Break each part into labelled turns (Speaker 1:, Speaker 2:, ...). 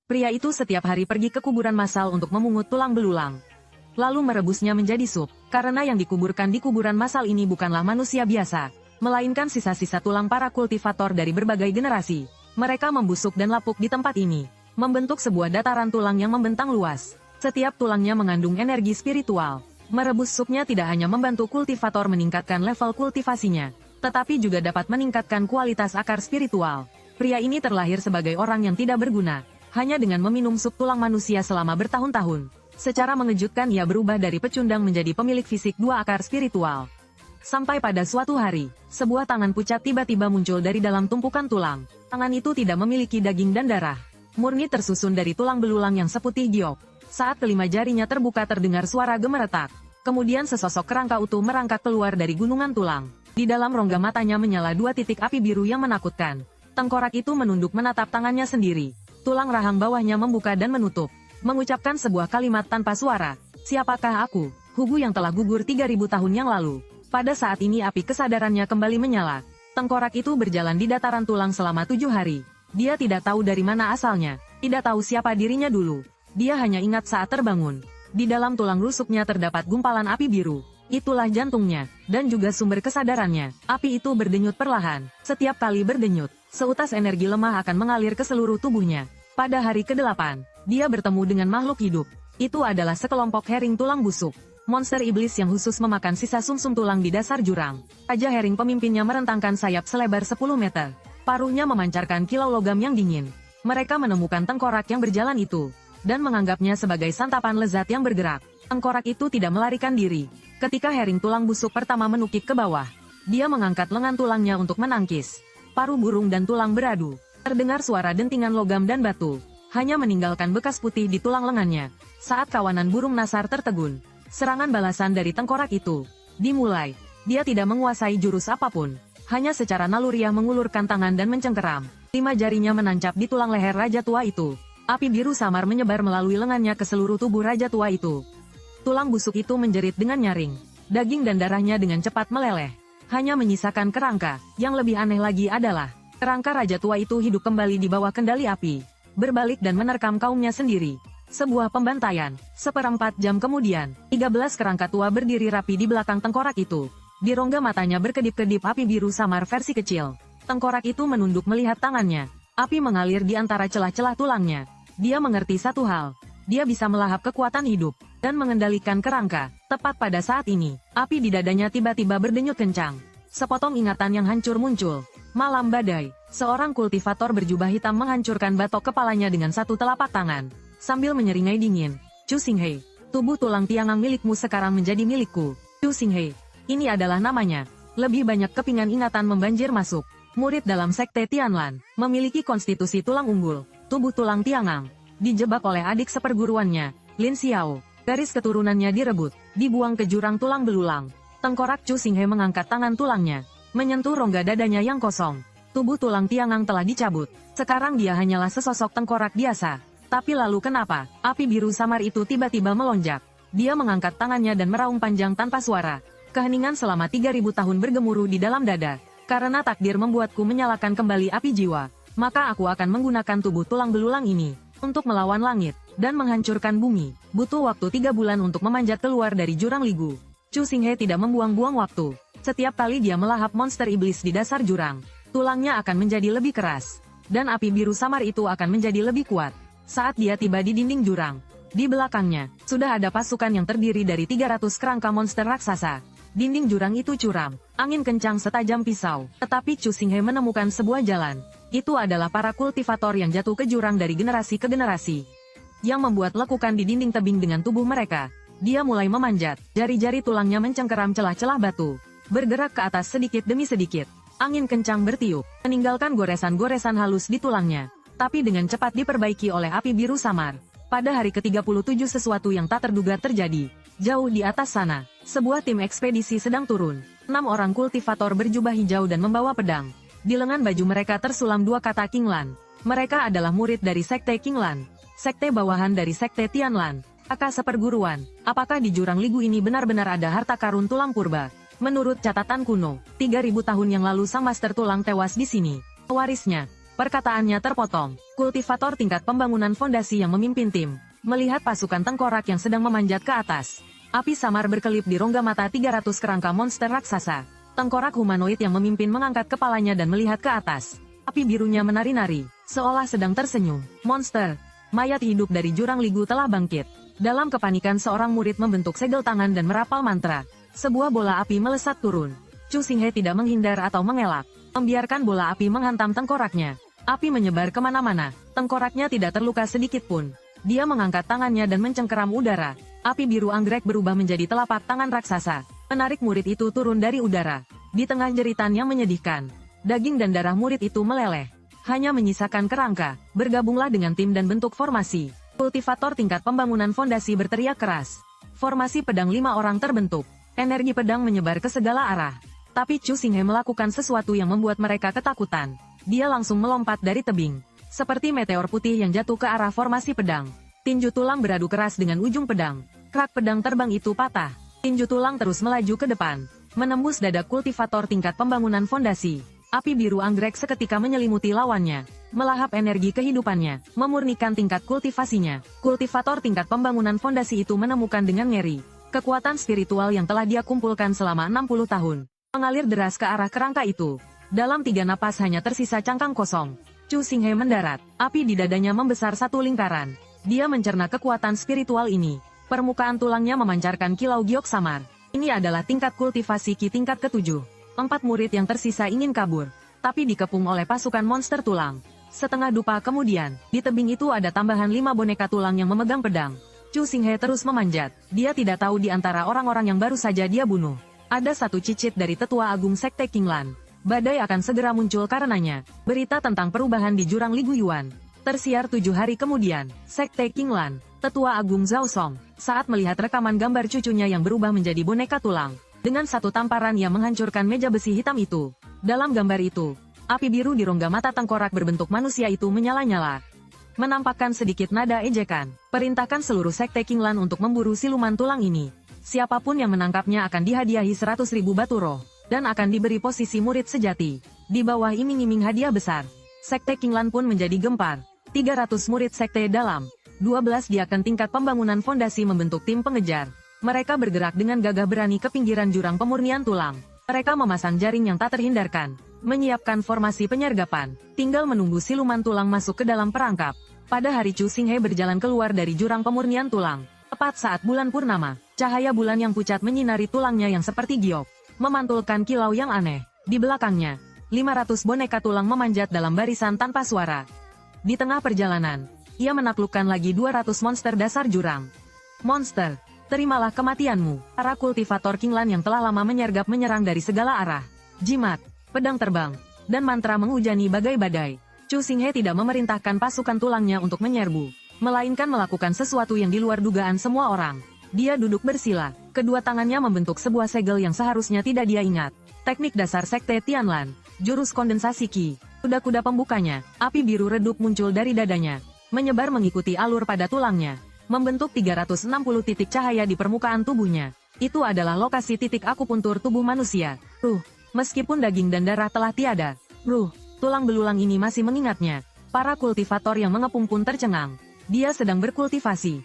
Speaker 1: Pria itu setiap hari pergi ke kuburan massal untuk memungut tulang belulang. Lalu merebusnya menjadi sup, karena yang dikuburkan di kuburan massal ini bukanlah manusia biasa, melainkan sisa-sisa tulang para kultivator dari berbagai generasi. Mereka membusuk dan lapuk di tempat ini, membentuk sebuah dataran tulang yang membentang luas. Setiap tulangnya mengandung energi spiritual. Merebus supnya tidak hanya membantu kultivator meningkatkan level kultivasinya, tetapi juga dapat meningkatkan kualitas akar spiritual. Pria ini terlahir sebagai orang yang tidak berguna, hanya dengan meminum sup tulang manusia selama bertahun-tahun. Secara mengejutkan ia berubah dari pecundang menjadi pemilik fisik dua akar spiritual. Sampai pada suatu hari, sebuah tangan pucat tiba-tiba muncul dari dalam tumpukan tulang. Tangan itu tidak memiliki daging dan darah, murni tersusun dari tulang belulang yang seputih giok. Saat kelima jarinya terbuka terdengar suara gemeretak. Kemudian sesosok kerangka utuh merangkak keluar dari gunungan tulang. Di dalam rongga matanya menyala dua titik api biru yang menakutkan. Tengkorak itu menunduk menatap tangannya sendiri. Tulang rahang bawahnya membuka dan menutup, mengucapkan sebuah kalimat tanpa suara. Siapakah aku? Hugu yang telah gugur 3000 tahun yang lalu. Pada saat ini api kesadarannya kembali menyala. Tengkorak itu berjalan di dataran tulang selama 7 hari. Dia tidak tahu dari mana asalnya, tidak tahu siapa dirinya dulu. Dia hanya ingat saat terbangun. Di dalam tulang rusuknya terdapat gumpalan api biru. Itulah jantungnya, dan juga sumber kesadarannya. Api itu berdenyut perlahan. Setiap kali berdenyut, seutas energi lemah akan mengalir ke seluruh tubuhnya. Pada hari ke-8, dia bertemu dengan makhluk hidup. Itu adalah sekelompok hering tulang busuk. Monster iblis yang khusus memakan sisa sumsum tulang di dasar jurang. Raja hering pemimpinnya merentangkan sayap selebar 10 meter. Paruhnya memancarkan kilau logam yang dingin. Mereka menemukan tengkorak yang berjalan itu, dan menganggapnya sebagai santapan lezat yang bergerak. Tengkorak itu tidak melarikan diri. Ketika hering tulang busuk pertama menukik ke bawah, dia mengangkat lengan tulangnya untuk menangkis. Paruh burung dan tulang beradu. Terdengar suara dentingan logam dan batu, hanya meninggalkan bekas putih di tulang lengannya. Saat kawanan burung nasar tertegun, serangan balasan dari tengkorak itu dimulai. Dia tidak menguasai jurus apapun, hanya secara naluriah mengulurkan tangan dan mencengkeram. 5 jarinya menancap di tulang leher raja tua itu. Api biru samar menyebar melalui lengannya ke seluruh tubuh raja tua itu. Tulang busuk itu menjerit dengan nyaring. Daging dan darahnya dengan cepat meleleh, hanya menyisakan kerangka. Yang lebih aneh lagi adalah, kerangka raja tua itu hidup kembali di bawah kendali api, berbalik dan menerkam kaumnya sendiri. Sebuah pembantaian. Seperempat jam kemudian, 13 kerangka tua berdiri rapi di belakang tengkorak itu. Di rongga matanya berkedip-kedip api biru samar versi kecil. Tengkorak itu menunduk melihat tangannya. Api mengalir di antara celah-celah tulangnya. Dia mengerti satu hal. Dia bisa melahap kekuatan hidup dan mengendalikan kerangka. Tepat pada saat ini, api di dadanya tiba-tiba berdenyut kencang. Sepotong ingatan yang hancur muncul. Malam badai. Seorang kultivator berjubah hitam menghancurkan batok kepalanya dengan satu telapak tangan. Sambil menyeringai dingin, Chu Xinghei, tubuh tulang tiangang milikmu sekarang menjadi milikku. Chu Xinghei, ini adalah namanya. Lebih banyak kepingan ingatan membanjir masuk. Murid dalam sekte Tianlan, memiliki konstitusi tulang unggul, tubuh tulang tiangang. Dijebak oleh adik seperguruannya, Lin Xiao. Garis keturunannya direbut, dibuang ke jurang tulang belulang. Tengkorak Chu Xinghei mengangkat tangan tulangnya, menyentuh rongga dadanya yang kosong. Tubuh tulang tiangang telah dicabut. Sekarang dia hanyalah sesosok tengkorak biasa. Tapi lalu kenapa, api biru samar itu tiba-tiba melonjak. Dia mengangkat tangannya dan meraung panjang tanpa suara. Keheningan selama 3000 tahun bergemuruh di dalam dada. Karena takdir membuatku menyalakan kembali api jiwa, maka aku akan menggunakan tubuh tulang belulang ini untuk melawan langit dan menghancurkan bumi. Butuh waktu 3 bulan untuk memanjat keluar dari jurang ligu. Chu Xinghei tidak membuang-buang waktu. Setiap kali dia melahap monster iblis di dasar jurang, tulangnya akan menjadi lebih keras, dan api biru samar itu akan menjadi lebih kuat. Saat dia tiba di dinding jurang, di belakangnya sudah ada pasukan yang terdiri dari 300 kerangka monster raksasa. Dinding jurang itu curam, angin kencang setajam pisau, tetapi Chu Xinghei menemukan sebuah jalan. Itu adalah para kultivator yang jatuh ke jurang dari generasi ke generasi, yang membuat lekukan di dinding tebing dengan tubuh mereka. Dia mulai memanjat, jari-jari tulangnya mencengkeram celah-celah batu, bergerak ke atas sedikit demi sedikit. Angin kencang bertiup, meninggalkan goresan-goresan halus di tulangnya, tapi dengan cepat diperbaiki oleh api biru samar. Pada hari ke-37 sesuatu yang tak terduga terjadi. Jauh di atas sana, sebuah tim ekspedisi sedang turun. 6 orang kultivator berjubah hijau dan membawa pedang. Di lengan baju mereka tersulam 2 kata Qinglan. Mereka adalah murid dari sekte Qinglan, sekte bawahan dari sekte Tianlan, kakak seperguruan. Apakah di jurang ligu ini benar-benar ada harta karun tulang purba? Menurut catatan kuno, 3000 tahun yang lalu sang master tulang tewas di sini. Pewarisnya, Perkataannya terpotong. Kultivator tingkat pembangunan fondasi yang memimpin tim, melihat pasukan tengkorak yang sedang memanjat ke atas. Api samar berkelip di rongga mata 300 kerangka monster raksasa. Tengkorak humanoid yang memimpin mengangkat kepalanya dan melihat ke atas. Api birunya menari-nari, seolah sedang tersenyum. Monster, mayat hidup dari jurang ligu telah bangkit. Dalam kepanikan seorang murid membentuk segel tangan dan merapal mantra. Sebuah bola api melesat turun. Chu Xinghe tidak menghindar atau mengelak, membiarkan bola api menghantam tengkoraknya. Api menyebar kemana-mana, tengkoraknya tidak terluka sedikit pun. Dia mengangkat tangannya dan mencengkeram udara. Api biru anggrek berubah menjadi telapak tangan raksasa, menarik murid itu turun dari udara. Di tengah jeritan yang menyedihkan, daging dan darah murid itu meleleh. Hanya menyisakan kerangka, bergabunglah dengan tim dan bentuk formasi. Kultivator tingkat pembangunan fondasi berteriak keras. Formasi pedang 5 orang terbentuk. Energi pedang menyebar ke segala arah. Tapi Chu Xinghe melakukan sesuatu yang membuat mereka ketakutan. Dia langsung melompat dari tebing, seperti meteor putih yang jatuh ke arah formasi pedang. Tinju tulang beradu keras dengan ujung pedang. Krak pedang terbang itu patah. Tinju tulang terus melaju ke depan, menembus dada kultivator tingkat pembangunan fondasi. Api biru anggrek seketika menyelimuti lawannya, melahap energi kehidupannya, memurnikan tingkat kultivasinya. Kultivator tingkat pembangunan fondasi itu menemukan dengan ngeri kekuatan spiritual yang telah dia kumpulkan selama 60 tahun. Mengalir deras ke arah kerangka itu. Dalam 3 napas hanya tersisa cangkang kosong. Chu Xinghe mendarat, api di dadanya membesar satu lingkaran. Dia mencerna kekuatan spiritual ini. Permukaan tulangnya memancarkan kilau giok samar. Ini adalah tingkat kultivasi Qi tingkat ke-7. 4 murid yang tersisa ingin kabur, tapi dikepung oleh pasukan monster tulang. Setengah dupa kemudian, di tebing itu ada tambahan 5 boneka tulang yang memegang pedang. Chu Xinghe terus memanjat. Dia tidak tahu di antara orang-orang yang baru saja dia bunuh, ada satu cicit dari tetua agung Sekte Qinglan. Badai akan segera muncul karenanya. Berita tentang perubahan di jurang Ligu Yuan tersiar 7 hari kemudian. Sekte Qinglan, tetua agung Zhao Song, saat melihat rekaman gambar cucunya yang berubah menjadi boneka tulang. Dengan satu tamparan ia menghancurkan meja besi hitam itu. Dalam gambar itu, api biru di rongga mata tengkorak berbentuk manusia itu menyala-nyala, menampakkan sedikit nada ejekan. Perintahkan seluruh Sekte Qinglan untuk memburu siluman tulang ini. Siapapun yang menangkapnya akan dihadiahi 100.000 batu roh, dan akan diberi posisi murid sejati. Di bawah iming-iming hadiah besar, Sekte Qinglan pun menjadi gempar. 300 murid Sekte dalam, 12 diaken tingkat pembangunan fondasi membentuk tim pengejar. Mereka bergerak dengan gagah berani ke pinggiran jurang pemurnian tulang. Mereka memasang jaring yang tak terhindarkan, menyiapkan formasi penyergapan, tinggal menunggu siluman tulang masuk ke dalam perangkap. Pada hari Chu Xinghe berjalan keluar dari jurang pemurnian tulang, tepat saat bulan purnama, cahaya bulan yang pucat menyinari tulangnya yang seperti giok, memantulkan kilau yang aneh. Di belakangnya, 500 boneka tulang memanjat dalam barisan tanpa suara. Di tengah perjalanan, ia menaklukkan lagi 200 monster dasar jurang. Monster, terimalah kematianmu. Para kultivator Qinglan yang telah lama menyergap menyerang dari segala arah. Jimat, pedang terbang, dan mantra menghujani bagai badai. Chu Xinghe tidak memerintahkan pasukan tulangnya untuk menyerbu, melainkan melakukan sesuatu yang di luar dugaan semua orang. Dia duduk bersila, kedua tangannya membentuk sebuah segel yang seharusnya tidak dia ingat. Teknik dasar Sekte Tianlan, jurus kondensasi Qi. Kuda-kuda pembukanya, api biru redup muncul dari dadanya, menyebar mengikuti alur pada tulangnya, membentuk 360 titik cahaya di permukaan tubuhnya. Itu adalah lokasi titik akupuntur tubuh manusia. Meskipun daging dan darah telah tiada, tulang belulang ini masih mengingatnya. Para kultivator yang mengepung pun tercengang. Dia sedang berkultivasi.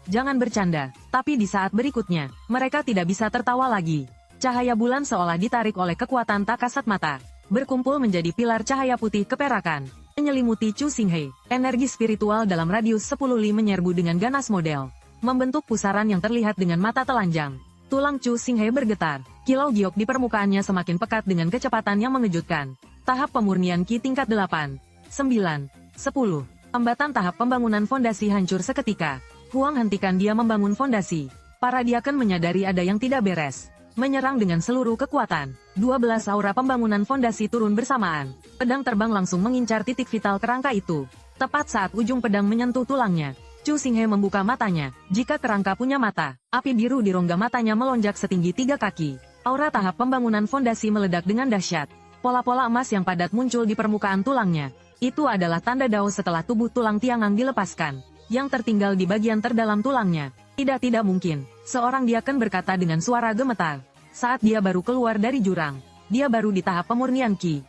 Speaker 1: Jangan bercanda. Tapi di saat berikutnya, mereka tidak bisa tertawa lagi. Cahaya bulan seolah ditarik oleh kekuatan tak kasat mata, berkumpul menjadi pilar cahaya putih keperakan, menyelimuti Chu Xinghe. Energi spiritual dalam radius 10 li menyerbu dengan ganas model, membentuk pusaran yang terlihat dengan mata telanjang. Tulang Chu Xinghe bergetar, kilau giok di permukaannya semakin pekat dengan kecepatan yang mengejutkan. Tahap pemurnian Qi tingkat 8, 9, 10. Hambatan tahap pembangunan fondasi hancur seketika. Huang hentikan dia membangun fondasi. Para diaken menyadari ada yang tidak beres. Menyerang dengan seluruh kekuatan. 12 aura pembangunan fondasi turun bersamaan. Pedang terbang langsung mengincar titik vital kerangka itu. Tepat saat ujung pedang menyentuh tulangnya, Chu Xinghe membuka matanya. Jika kerangka punya mata, api biru di rongga matanya melonjak setinggi 3 kaki. Aura tahap pembangunan fondasi meledak dengan dahsyat. Pola-pola emas yang padat muncul di permukaan tulangnya. Itu adalah tanda Dao setelah tubuh tulang Tiangang dilepaskan. Yang tertinggal di bagian terdalam tulangnya. Tidak mungkin, seorang diaken berkata dengan suara gemetar. Saat dia baru keluar dari jurang, dia baru di tahap pemurnian Qi.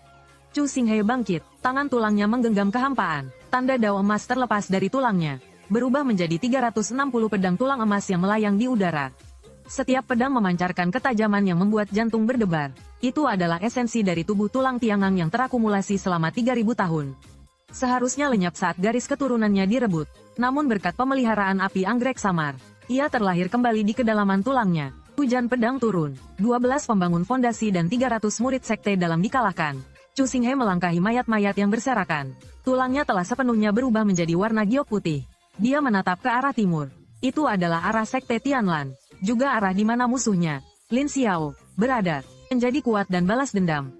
Speaker 1: Chu Xinghe bangkit, tangan tulangnya menggenggam kehampaan. Tanda dao emas terlepas dari tulangnya, berubah menjadi 360 pedang tulang emas yang melayang di udara. Setiap pedang memancarkan ketajaman yang membuat jantung berdebar. Itu adalah esensi dari tubuh tulang Tiangang yang terakumulasi selama 3000 tahun. Seharusnya lenyap saat garis keturunannya direbut. Namun berkat pemeliharaan api anggrek samar, ia terlahir kembali di kedalaman tulangnya. Hujan pedang turun, 12 pembangun fondasi dan 300 murid sekte dalam dikalahkan. Chu Xinghe melangkahi mayat-mayat yang berserakan. Tulangnya telah sepenuhnya berubah menjadi warna giok putih. Dia menatap ke arah timur. Itu adalah arah sekte Tianlan. Juga arah di mana musuhnya, Lin Xiao, berada. Menjadi kuat dan balas dendam.